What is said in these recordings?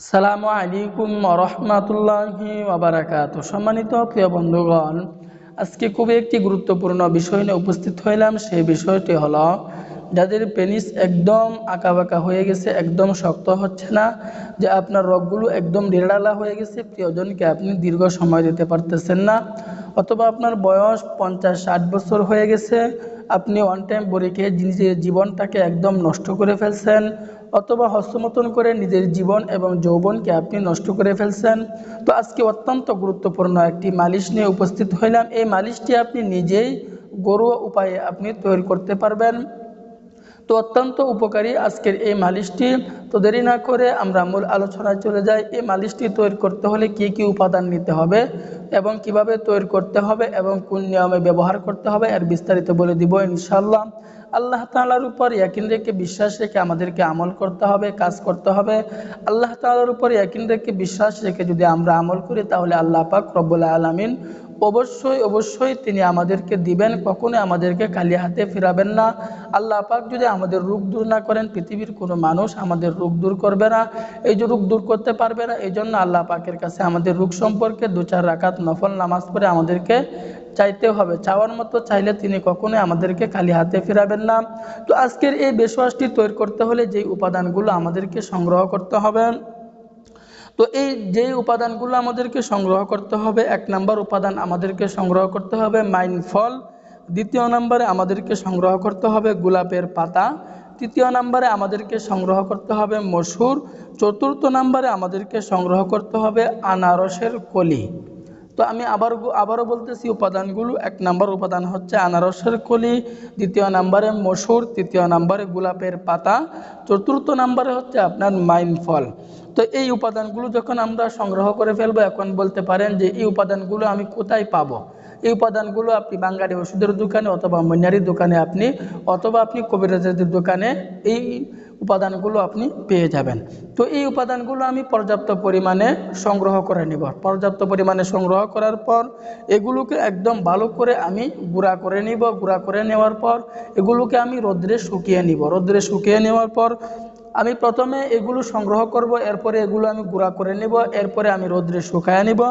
সালামু আলাইকুম রহমতুল্লাহি ওয়াবারাকাতুহু। সম্মানিত প্রিয় বন্ধুগণ, আজকে খুবই একটি গুরুত্বপূর্ণ বিষয় নিয়ে উপস্থিত হইলাম। সেই বিষয়টি হলো যাদের পেনিস একদম আঁকাবাঁকা হয়ে গেছে, একদম শক্ত হচ্ছে না, যে আপনার রগগুলো একদম ঢিলাঢালা হয়ে গেছে, প্রিয়জনকে আপনি দীর্ঘ সময় দিতে পারতেছেন না, অথবা আপনার বয়স 50-60 বছর হয়ে গেছে, আপনি ওয়ান টাইম বড়ি খেয়ে নিজের জীবনটাকে একদম নষ্ট করে ফেলছেন, অথবা হস্তমতন করে নিজের জীবন এবং যৌবনকে আপনি নষ্ট করে ফেলছেন। তো আজকে অত্যন্ত গুরুত্বপূর্ণ একটি মালিশ নিয়ে উপস্থিত হইলাম। এই মালিশটি আপনি নিজেই ঘরোয়া উপায়ে আপনি তৈরি করতে পারবেন। তো অত্যন্ত উপকারী আজকের এই মালিশটি। তো দেরি না করে আমরা মূল আলোচনায় চলে যাই। এই মালিশটি তৈরি করতে হলে কি কি উপাদান নিতে হবে এবং কিভাবে তৈরি করতে হবে এবং কোন নিয়মে ব্যবহার করতে হবে এর বিস্তারিত বলে দিব ইনশাআল্লাহ। আল্লাহ তাআলার উপর ইয়াকিন রেখে বিশ্বাস রেখে আমাদেরকে আমল করতে হবে, কাজ করতে হবে। আল্লাহ তাআলার উপর ইয়াকিন রেখে বিশ্বাস রেখে যদি আমরা আমল করি তাহলে আল্লাহ পাক রব্বুল আলামিন অবশ্যই তিনি আমাদেরকে দিবেন, কখনোই আমাদেরকে খালি হাতে ফিরাবেন না। আল্লাহ পাক যদি আমাদের রোগ দূর না করেন, পৃথিবীর কোনো মানুষ আমাদের রোগ দূর করবে না। এই যে রোগ দূর করতে পারবে না, এই জন্য আল্লাহ পাকের কাছে আমাদের রোগ সম্পর্কে 2-4 রাকাত নফল নামাজ পড়ে আমাদেরকে চাইতে হবে। চাওয়ার মতো চাইলে তিনি কখনোই আমাদেরকে খালি হাতে ফিরাবেন না। তো আজকের এই বেশওয়াশটি তৈরি করতে হলে যেই উপাদানগুলো আমাদেরকে সংগ্রহ করতে হবে, তো এই যে উপাদানগুলো আমাদেরকে সংগ্রহ করতে হবে, 1 নম্বর উপাদান আমাদেরকে সংগ্রহ করতে হবে মাইন ফল, 2য় নম্বরে আমাদেরকে সংগ্রহ করতে হবে গোলাপের পাতা, 3য় নম্বরে আমাদেরকে সংগ্রহ করতে হবে মসুর, 4র্থ নম্বরে আমাদেরকে সংগ্রহ করতে হবে আনারসের কলি। তো আমি আবারও বলতেছি উপাদানগুলো। 1 নম্বর উপাদান হচ্ছে আনারসের কলি, 2য় নম্বরে মসুর, 3য় নম্বরে গোলাপের পাতা, 4র্থ নম্বরে হচ্ছে আপনার মাইন ফল। তো এই উপাদানগুলো যখন আমরা সংগ্রহ করে ফেলবো, এখন বলতে পারেন যে এই উপাদানগুলো আমি কোথায় পাবো? এই উপাদানগুলো আপনি বাঙালি ওষুধের দোকানে অথবা মনিহারির দোকানে অথবা আপনি কবিরাজের দোকানে এই উপাদানগুলো আপনি পেয়ে যাবেন। তো এই উপাদানগুলো আমি পর্যাপ্ত পরিমাণে সংগ্রহ করে নিব। পর্যাপ্ত পরিমাণে সংগ্রহ করার পর এগুলোকে একদম ভালো করে আমি গুঁড়া করে নিব। গুঁড়া করে নেওয়ার পর এগুলোকে আমি রোদ্রে শুকিয়ে নিব। রোদ্রে শুকিয়ে নেওয়ার পর আমি প্রথমে এগুলো সংগ্রহ করব, এরপরে এগুলো আমি গুঁড়া করে নেব, এরপরে আমি রোদ্রে শুকায় নিব।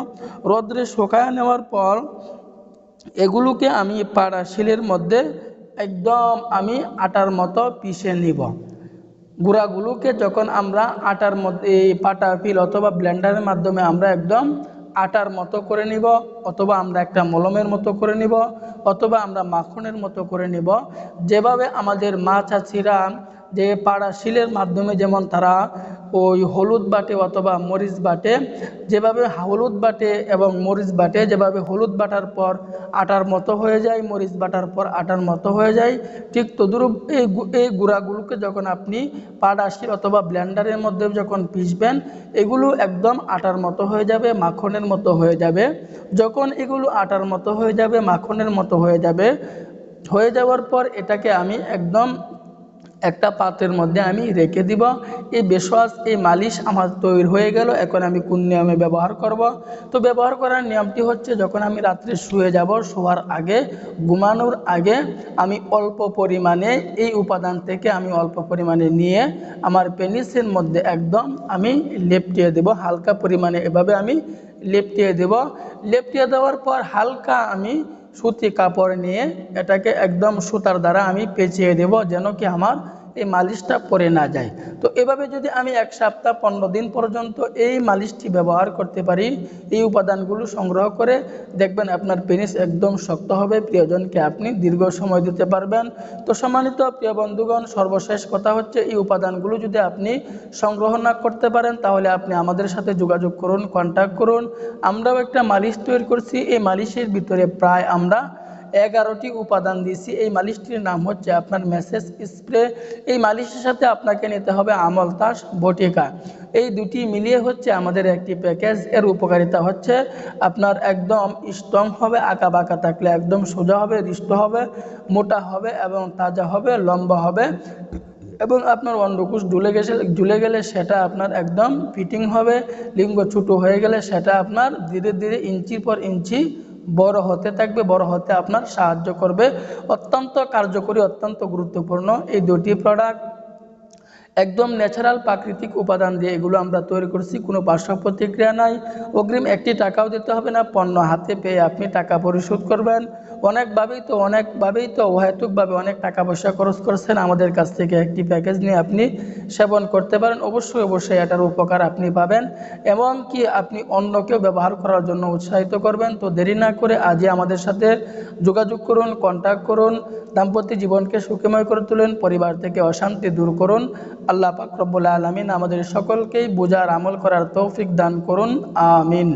রোদ্রে শুকায় নেওয়ার পর এগুলোকে আমি পাড়া শিলের মধ্যে একদম আমি আটার মতো পিষে নিব। গুঁড়াগুলোকে যখন আমরা আটার মধ্যে এই পাটা পিল অথবা ব্লেন্ডারের মাধ্যমে আমরা একদম আটার মতো করে নিব, অথবা আমরা একটা মলমের মতো করে নিব, অথবা আমরা মাখনের মতো করে নিব। যেভাবে আমাদের মা চাচিরা যে পাড়া শিলের মাধ্যমে যেমন তারা ওই হলুদ বাটে অথবা মরিচ বাটে, যেভাবে হলুদ বাটে এবং মরিচ বাটে, যেভাবে হলুদ বাটার পর আটার মতো হয়ে যায়, মরিচ বাটার পর আটার মতো হয়ে যায়, ঠিক তদ্রূপ এই গুঁড়াগুলোকে যখন আপনি পাড়া শিল অথবা ব্লেন্ডারের মধ্যে যখন পিষবেন, এগুলো একদম আটার মতো হয়ে যাবে, মাখনের মতো হয়ে যাবে। যখন এগুলো আটার মতো হয়ে যাবে, মাখনের মতো হয়ে যাবে, হয়ে যাওয়ার পর এটাকে আমি একদম একটা পাত্রের মধ্যে আমি রেখে দিব। এই বেশওয়াশ এই মালিশ আমার তৈরি হয়ে গেল। এখন আমি কোন নিয়মে ব্যবহার করব? তো ব্যবহার করার নিয়মটি হচ্ছে, যখন আমি রাত্রে শুয়ে যাব, শোয়ার আগে, ঘুমানোর আগে আমি অল্প পরিমাণে এই উপাদান থেকে আমি অল্প পরিমাণে নিয়ে আমার পেনিসের মধ্যে একদম আমি লেপটিয়ে দেব। হালকা পরিমাণে এভাবে আমি লেপটিয়ে দেব। লেপটিয়ে দেওয়ার পর হালকা আমি সুতি কাপড় নিয়ে এটাকে একদম সুতার দ্বারা আমি পেঁচিয়ে দেব, যেন কি আমার এই মালিশটা পরে না যায়। তো এভাবে যদি আমি 1 সপ্তাহ 15 দিন পর্যন্ত এই মালিশটি ব্যবহার করতে পারি, এই উপাদানগুলো সংগ্রহ করে, দেখবেন আপনার পেনিস একদম শক্ত হবে, প্রিয়জনকে আপনি দীর্ঘ সময় দিতে পারবেন। তো সম্মানিত প্রিয় বন্ধুগণ, সর্বশেষ কথা হচ্ছে, এই উপাদানগুলো যদি আপনি সংগ্রহ না করতে পারেন তাহলে আপনি আমাদের সাথে যোগাযোগ করুন, কন্ট্যাক্ট করুন। আমরাও একটা মালিশ তৈরি করছি। এই মালিশের ভিতরে প্রায় আমরা 11টি উপাদান দিয়েছি। এই মালিশটির নাম হচ্ছে আপনার মেসেজ স্প্রে। এই মালিশের সাথে আপনাকে নিতে হবে আমলতাস, বটিকা। এই দুটি মিলিয়ে হচ্ছে আমাদের একটি প্যাকেজ। এর উপকারিতা হচ্ছে আপনার একদম স্ট্রং হবে, আঁকা বাঁকা থাকলে একদম সোজা হবে, হৃষ্ট হবে, মোটা হবে এবং তাজা হবে, লম্বা হবে, এবং আপনার অন্ডকোষ ঝুলে গেলে সেটা আপনার একদম ফিটিং হবে। লিঙ্গ ছোটো হয়ে গেলে সেটা আপনার ধীরে ধীরে ইঞ্চির পর ইঞ্চি বড় হতে থাকবে, বড় হতে আপনার সাহায্য করবে। অত্যন্ত কার্যকরী, অত্যন্ত গুরুত্বপূর্ণ এই দুটি প্রোডাক্ট। একদম ন্যাচারাল প্রাকৃতিক উপাদান দিয়ে এগুলো আমরা তৈরি করছি, কোনো পার্শ্ব প্রতিক্রিয়া নাই। অগ্রিম একটি টাকাও দিতে হবে না, পণ্য হাতে পেয়ে আপনি টাকা পরিশোধ করবেন। অনেকভাবেই তো অহেতুকভাবে অনেক টাকা পয়সা খরচ করছেন, আমাদের কাছ থেকে একটি প্যাকেজ নিয়ে আপনি সেবন করতে পারেন। অবশ্যই এটার উপকার আপনি পাবেন এবং কি আপনি অন্যকেও ব্যবহার করার জন্য উৎসাহিত করবেন। তো দেরি না করে আজই আমাদের সাথে যোগাযোগ করুন, কন্ট্যাক্ট করুন। দাম্পত্য জীবনকে সুখময় করে তুলুন, পরিবার থেকে অশান্তি দূর করুন। আল্লাহ পাক রব্বুল আলামিন আমাদের সকলকেই বোঝার আমল করার তৌফিক দান করুন। আমিন।